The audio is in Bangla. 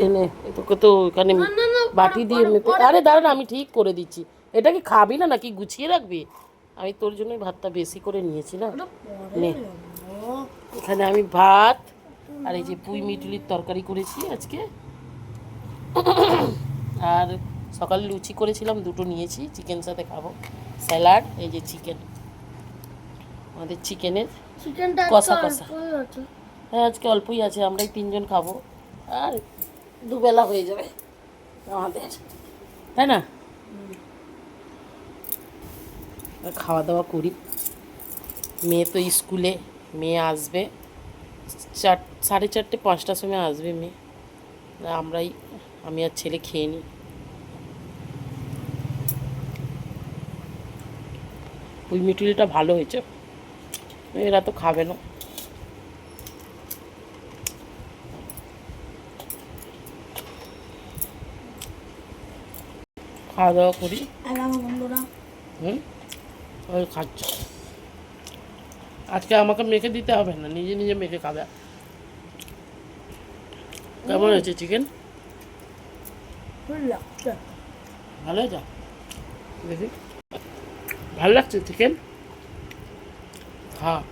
এনে তোকে তো ওখানে বাটি দিয়ে মেপে, আরে দাঁড়া আমি ঠিক করে দিচ্ছি। এটা কি খাবি না নাকি গুছিয়ে রাখবি? আমি তোর জন্যই ভাতটা বেশি করে নিয়েছি না। নে, এখানে আমি ভাত আর এই যে পুঁই মিটুলির তরকারি করেছি আজকে, আর সকালে লুচি করেছিলাম, দুটো নিয়েছি, চিকেন সাথে খাবো। স্যালাড, এই যে চিকেন, আমাদের চিকেনের কষা কষা। হ্যাঁ আজকে অল্পই আছে, আমরাই 3 জন খাবো, আর দুবেলা হয়ে যাবে আমাদের, তাই না? খাওয়া দাওয়া করি। মেয়ে তো স্কুলে, মেয়ে আসবে 4:30 5টার সময় আসবে মেয়ে, আমি আর ছেলে খেয়ে নিই। ওই মিটুলিটা ভালো হয়েছে, এরা তো খাবে না। খাওয়া দাওয়া করি। হুম, ওই খাচ্ছ। আজকে আমাকে মেখে দিতে হবে না, নিজে নিজে মেখে খাবে। কেমন হয়েছে চিকেন? ভালো হয়েছে, দেখি ভালো লাগছে চিকেন। হ্যাঁ।